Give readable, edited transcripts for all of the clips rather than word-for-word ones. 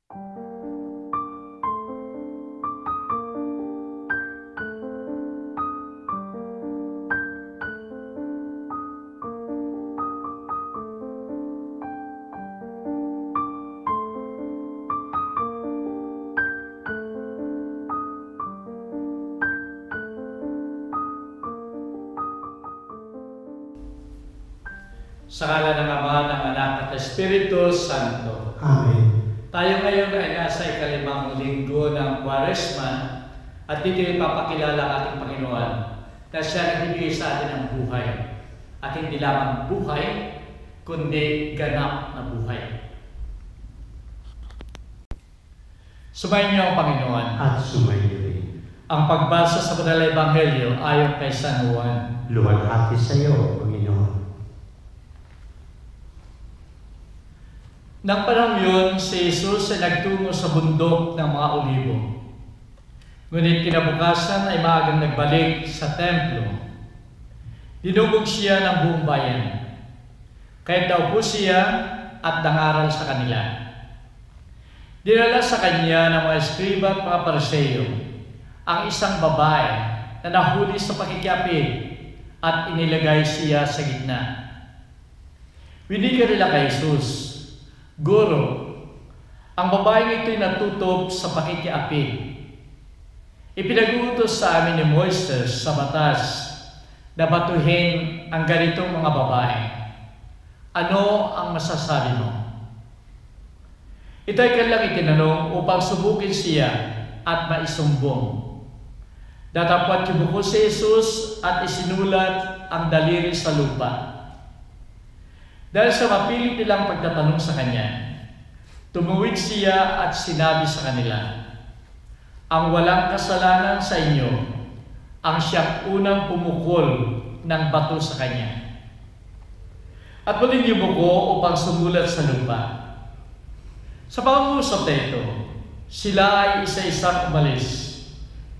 Sa ngala ng Ama, ng Anak at Espiritu Santo. Amen. Tayo ngayon ay nasa ikalimang linggo ng Kwaresma at dito ipapakilala ang ating Panginoon na siya nagbibigay sa atin ng buhay. At hindi lamang buhay, kundi ganap na buhay. Sumayin niyo ang Panginoon. At sumayin rin. Ang pagbasa sa Banal na Ebanghelyo ayon kay San Juan. Luwalhati sa iyo, Panginoon. Nang panahon yun, si Jesus ay nagtungo sa bundok ng mga Olibo. Ngunit kinabukasan ay maagang nagbalik sa templo. Dinugog siya ng buong bayan. Kahit daw po siya at nangaral sa kanila. Dinala sa kanya ng mga eskriba at mga Pariseo ang isang babae na nahuli sa pakikiapid at inilagay siya sa gitna. Winiga nila kay Jesus, Guro, ang babaeng ito'y natutob sa pakikiapid. Ipinag-uutos sa amin ni Moises sa batas na batuhin ang ganitong mga babae. Ano ang masasabi mo? Ito ay kanilang itinanong upang subukin siya at maisumbong. Datapwat kibuko si Jesus at isinulat ang daliri sa lupa. Dahil sa mapilit nilang pagtatanong sa kanya, tumuwid siya at sinabi sa kanila, ang walang kasalanan sa inyo, ang siyang unang pumukol ng bato sa kanya. At muling yumuko upang sumulat sa lupa. Sa pangungusap na ito, sila ay isa-isang umalis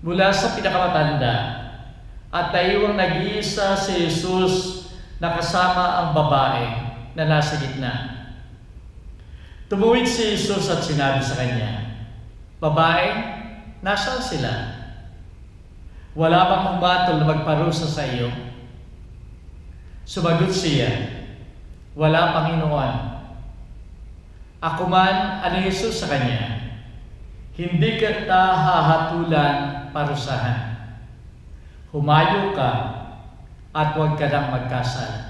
mula sa pinakamatanda at naiwang nag-iisa si Jesus na kasama ang babae na nasa gitna. Tumuwid si Jesus at sinabi sa kanya, babae, nasaan sila? Wala bang humatol na magparusa sa iyo? Sumagot siya, wala, Panginoon. Ako man, ani Jesus sa kanya, hindi kita hahatulan parusahan. Humayo ka at huwag ka nang magkasala.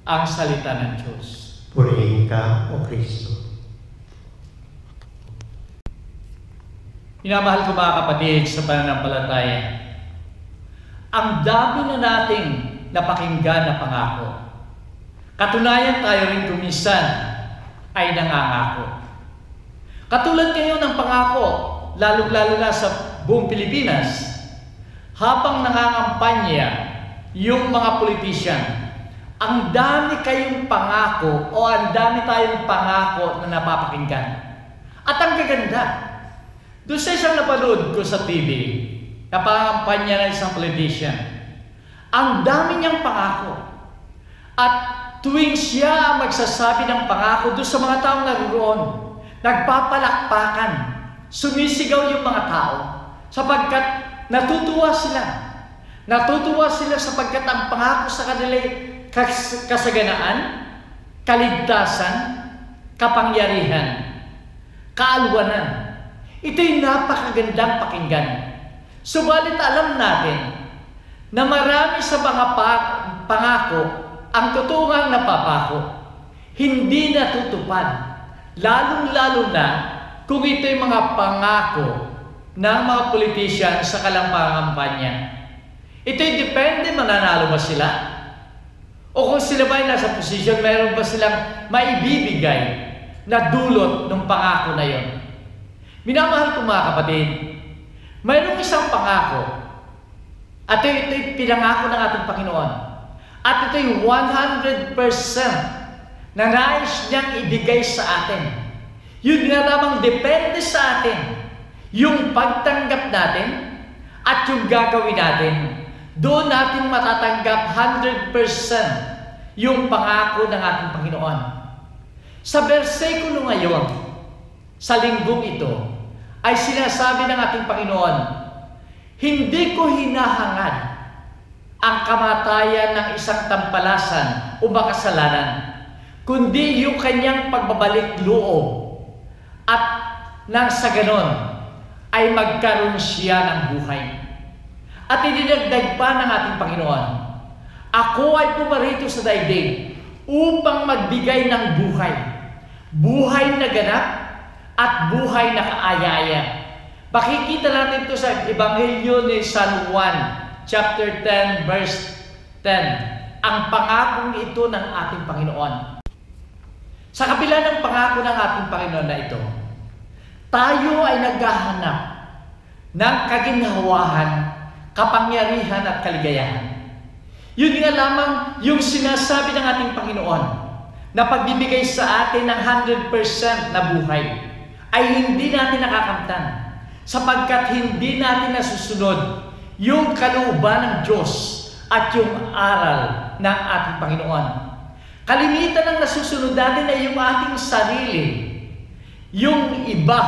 Ang salita ng Diyos. Purihin ka, O Kristo. Minamahal ko mga kapatid sa pananampalataya, ang dami na nating napakinggan na pangako. Katunayan tayo rin kuminsan ay nangangako. Katulad ngayon ng pangako, lalong-lalo na sa buong Pilipinas, habang nangangampanya yung mga politician, ang dami kayong pangako o ang dami tayong pangako na napapakinggan. At ang gaganda, doon sa isang napanood ko sa TV, napangampanya na isang politician, ang dami niyang pangako. At tuwing siya magsasabi ng pangako doon sa mga taong naroon, nagpapalakpakan, sumisigaw yung mga tao sapagkat natutuwa sila. Natutuwa sila sapagkat ang pangako sa kanila kasaganaan, kaligtasan, kapangyarihan, kaalwanan. Ito'y napakagandang pakinggan. Subalit alam natin na marami sa mga pangako ang totoong napapako, hindi natutupad. Lalong-lalo na kung ito'y mga pangako ng mga politician sa kampanya. Ito'y depende, mananalo ba sila? O kung sila ba ay nasa posisyon, mayroon ba silang maibibigay na dulot ng pangako na yon? Minamahal ko mga kapatid, mayroong isang pangako at ito'y pinangako ng ating Panginoon. At ito'y 100% na nais niyang ibigay sa atin. Yun nga lamang depende sa atin. Yung pagtanggap natin at yung gagawin natin. Doon natin matatanggap 100% yung pangako ng ating Panginoon. Sa bersikulo ngayon, sa linggong ito, ay sinasabi ng ating Panginoon, hindi ko hinahangad ang kamatayan ng isang tampalasan o makasalanan, kundi yung kanyang pagbabalik loob at nang sa ganon ay magkaroon siya ng buhay. At idinagdag pa ng ating Panginoon, ako ay pumarito sa daigdig upang magbigay ng buhay. Buhay na ganap at buhay na kaaya-aya. Makikita natin ito sa Ebanghelyo ni San Juan, chapter 10, verse 10. Ang pangakong ito ng ating Panginoon. Sa kabila ng pangako ng ating Panginoon na ito, tayo ay naghahanap ng kaginhawahan, kapangyarihan at kaligayahan. Yun nga lamang yung sinasabi ng ating Panginoon na pagbibigay sa atin ng 100% na buhay ay hindi natin nakakamtan sapagkat hindi natin nasusunod yung kalooban ng Diyos at yung aral ng ating Panginoon. Kalimitan ng nasusunod natin ay yung ating sarili, yung iba.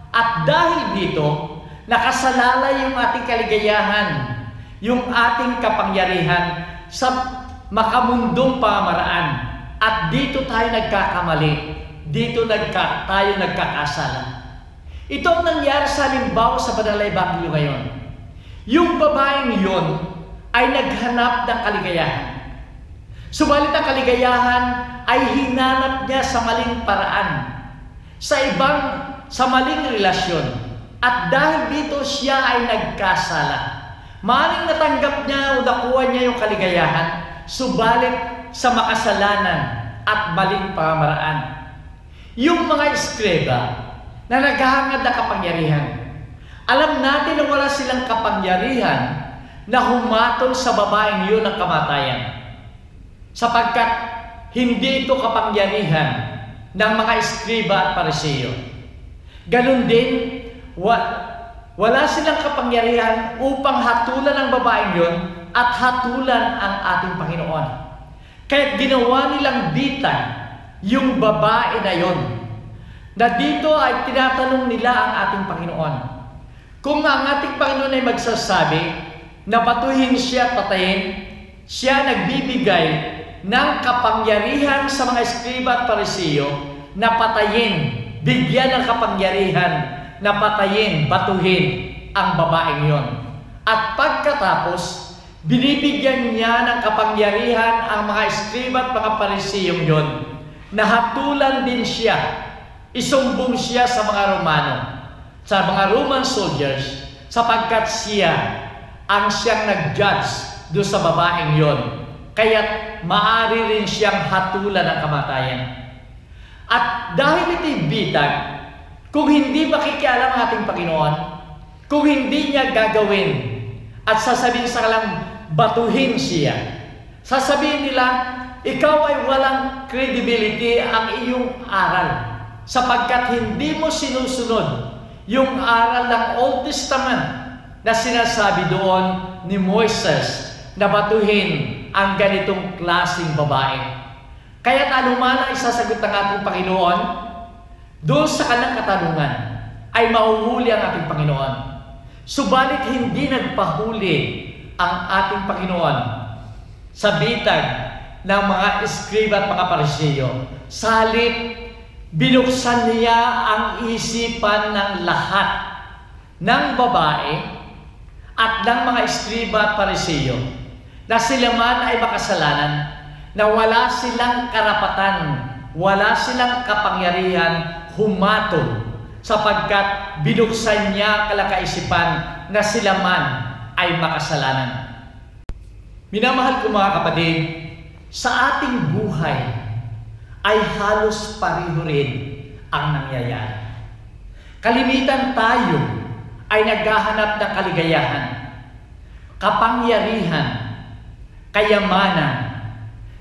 At dahil dito, nakasalalay yung ating kaligayahan, yung ating kapangyarihan sa makamundong pamamaraan. At dito tayo nagkakamali, dito tayo nagkakasala. Ito ang nangyari sa halimbawa sa Banal na Ebanghelyo ngayon. Yung babaeng yun ay naghanap ng kaligayahan. Subalit ang kaligayahan ay hinanap niya sa maling paraan, sa maling relasyon. At dahil dito siya ay nagkasala. Maaaring natanggap niya o nakuha niya yung kaligayahan, subalit sa makasalanan at maling pamamaraan. Yung mga eskreba na naghahangad na kapangyarihan, alam natin na wala silang kapangyarihan na humatol sa babaeng yun ng kamatayan. Sapagkat hindi ito kapangyarihan ng mga eskriba at pariseo. Ganun din, wala silang kapangyarihan upang hatulan ang babaeng yun at hatulan ang ating Panginoon. Kaya't ginawa nilang bitag yung babae na yun, na dito ay tinatanong nila ang ating Panginoon. Kung ang ating Panginoon ay magsasabi na batuhin siya at patayin, siya nagbibigay ng kapangyarihan sa mga eskriba at pariseo na patayin, bigyan ng kapangyarihan na patayin, batuhin ang babaeng yon. At pagkatapos, binibigyan niya ng kapangyarihan ang mga eskriba at mga pariseo yon na hatulan din siya, isumbong siya sa mga Romano, sa mga Roman soldiers, sapagkat siya ang siyang nag-judge doon sa babaeng yon. Kaya't maaari rin siyang hatulan ng kamatayan. At dahil ito'y bitag, kung hindi makikialam ang ating Panginoon, kung hindi niya gagawin at sasabihin sa kalang batuhin siya, sasabihin nila, ikaw ay walang credibility ang iyong aral sapagkat hindi mo sinusunod yung aral ng Old Testament na sinasabi doon ni Moises na batuhin ang ganitong klaseng babae. Kaya't anuman ang isasagot ng ating Panginoon, doon sa kanyang katanungan ay mauhuli ang ating Panginoon. Subalit hindi nagpahuli ang ating Panginoon sa bitag ng mga eskriba at mga pariseo. Sa halip, binuksan niya ang isipan ng lahat ng babae at ng mga eskriba at pariseo na sila man ay makasalanan, na wala silang karapatan, wala silang kapangyarihan humatol sapagkat binuksan niya kalakaisipan na sila man ay makasalanan. Minamahal ko mga kapatid, sa ating buhay ay halos pareho rin ang nangyayari. Kalimitan tayo ay naghahanap ng kaligayahan, kapangyarihan, kayamanan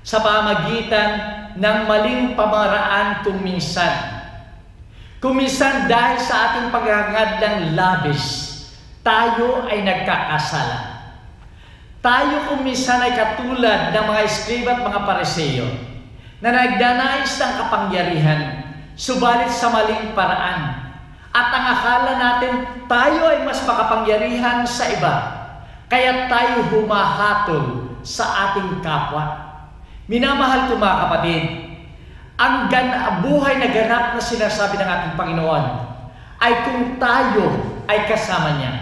sa pamagitan ng maling pamaraan kuminsan. Kuminsan dahil sa ating paghangad ng labis, tayo ay nagkakasala. Tayo kuminsan ay katulad ng mga eskriba at mga pariseo na nagnanais ng kapangyarihan, subalit sa maling paraan. At ang akala natin tayo ay mas makapangyarihan sa iba, kaya tayo humahatol sa ating kapwa. Minamahal ko mga kapatid, ang buhay na ganap na sinasabi ng ating Panginoon ay kung tayo ay kasama niya,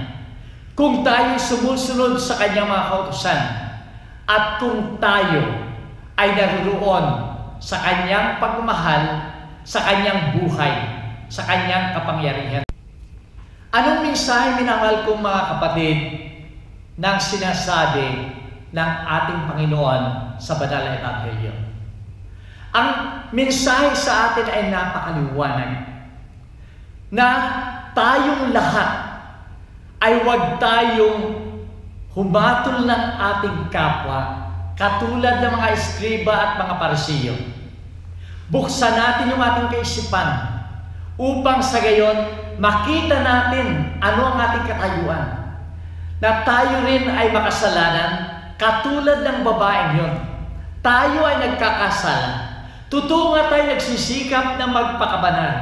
kung tayo sumusunod sa kanyang mga kautusan, at kung tayo ay naroon sa kanyang pagmamahal, sa kanyang buhay, sa kanyang kapangyarihan. Anong mensahe, minamahal kong mga kapatid, ng sinasabi ng ating Panginoon sa Banal na Ebanghelyo? Ang mensahe sa atin ay napakaliwanag, na tayong lahat ay huwag tayong humatol ng ating kapwa katulad ng mga eskriba at mga parisiyo. Buksan natin yung ating kaisipan upang sa gayon makita natin ano ang ating katayuan, na tayo rin ay makasalanan katulad ng babaeng yon. Tayo ay nagkakasala. Totoo nga tayo nagsisikap na magpakabanal.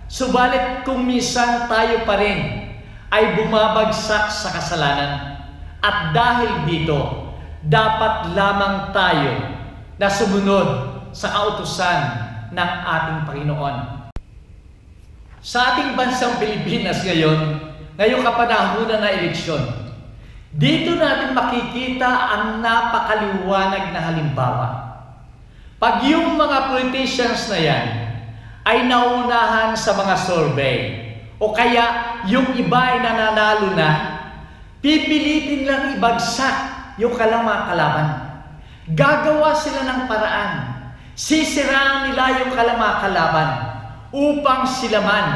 Subalit kung minsan tayo pa rin ay bumabagsak sa kasalanan. At dahil dito, dapat lamang tayo na sumunod sa kautusan ng ating Panginoon. Sa ating bansang Pilipinas ngayong kapanahunan na eleksyon, dito natin makikita ang napakaliwanag na halimbawa. Pag yung mga politicians na yan ay naunahan sa mga survey, o kaya yung iba ay nananalo na, pipilitin lang ibagsak yung mga kalaban. Gagawa sila ng paraan. Sisiraan nila yung mga kalaban upang sila man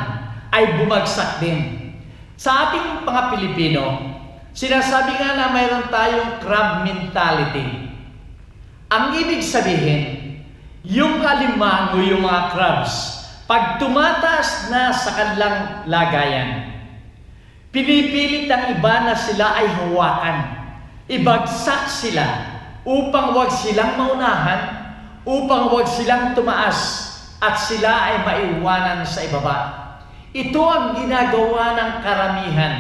ay bumagsak din. Sa ating mga Pilipino, sinasabi nga na mayroon tayong crab mentality. Ang ibig sabihin, yung alimango, yung mga crabs, pag tumataas na sa kanilang lagayan, pinipilit ang iba na sila ay hawakan. Ibagsak sila upang huwag silang maunahan, upang huwag silang tumaas at sila ay maiwanan sa ibaba. Ito ang ginagawa ng karamihan.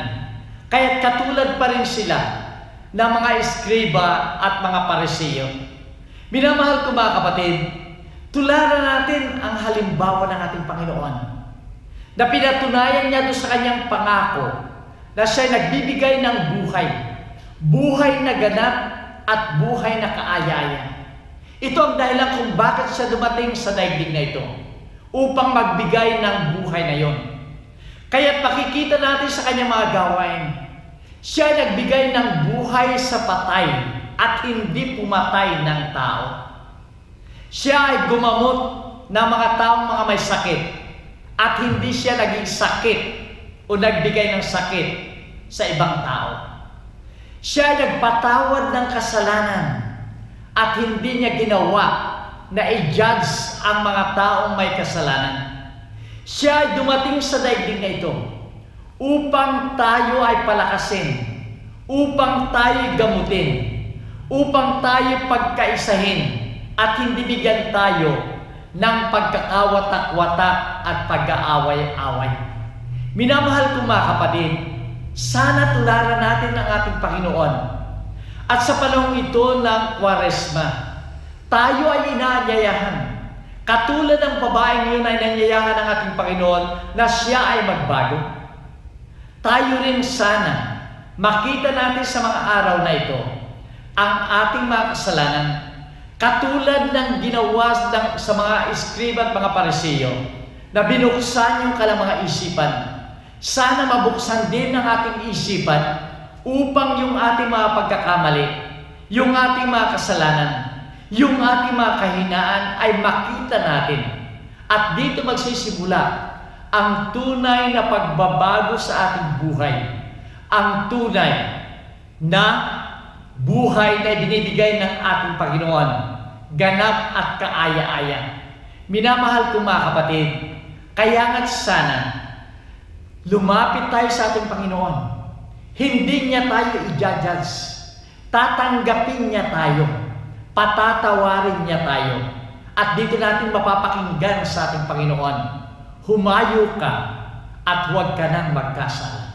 Kaya't katulad pa rin sila ng mga eskriba at mga parisiyo. Minamahal ko mga kapatid, tularan natin ang halimbawa ng ating Panginoon na pinatunayan niya doon sa kanyang pangako na siya'y nagbibigay ng buhay. Buhay na ganap at buhay na kaaya-aya. Ito ang dahilan kung bakit siya dumating sa daigdig na ito, upang magbigay ng buhay na yon. Kaya't makikita natin sa kanyang mga gawain, siya nagbigay ng buhay sa patay at hindi pumatay ng tao. Siya ay gumamot ng mga taong mga may sakit at hindi siya naging sakit o nagbigay ng sakit sa ibang tao. Siya ay nagpatawad ng kasalanan at hindi niya ginawa na i-judge ang mga taong may kasalanan. Siya ay dumating sa daigdig na ito upang tayo ay palakasin, upang tayo gamutin, upang tayo pagkaisahin, at hindi bigyan tayo ng pagkakawatak-watak at pag-aaway-away. Minamahal ko mga kapatid, sana tularan natin ang ating Panginoon. At sa panahong ito ng Kwaresma, tayo ay inaanyayahan. Katulad ng babaeng yun ay nanyayahan ng ating Panginoon na siya ay magbago. Tayo rin sana makita natin sa mga araw na ito ang ating mga kasalanan, katulad ng ginawa sa mga eskriba at mga parisiyo na binuksan yung kanilang mga isipan. Sana mabuksan din ang ating isipan upang yung ating mga pagkakamali, yung ating mga kasalanan, yung ating mga kahinaan ay makita natin. At dito magsisimula ang tunay na pagbabago sa ating buhay. Ang tunay na buhay na binibigay ng ating Panginoon, ganap at kaaya-aya. Minamahal ko mga kapatid, kaya nga't sana lumapit tayo sa ating Panginoon. Hindi niya tayo i-judge. Tatanggapin niya tayo. Patatawarin niya tayo. At dito natin mapapakinggan sa ating Panginoon, humayo ka at huwag ka nang magkasala.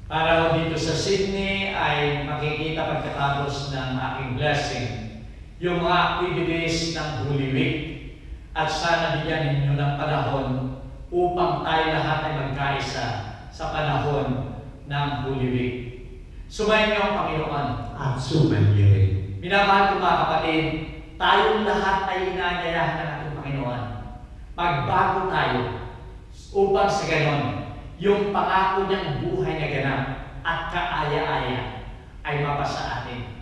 Para dito sa Sydney ay makikita pagkatapos ng aking blessing yung mga activities ng Holy Week, at sana bigyan ninyo ng panahon upang tayo lahat ay magkaisa sa panahon ng Holy Week. Sumayin niyo ang Panginoon. At sumayin niyo rin. Minamahal ko mga kapatid, tayong lahat ay inaanyayahan ng ating Panginoon. Magbago tayo upang sa ganon, yung pangako niyang buhay na ganap at kaaya-aya ay mapasa atin.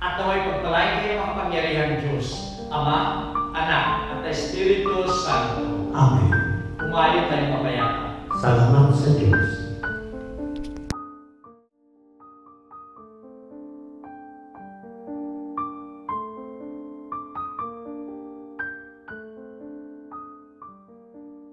At naway pagpalain kayo ng makapangyarihan Diyos, Ama, Anak, at Espiritu Santo. Amen. Umayon tayo mapayapa. Salamat sa Diyos.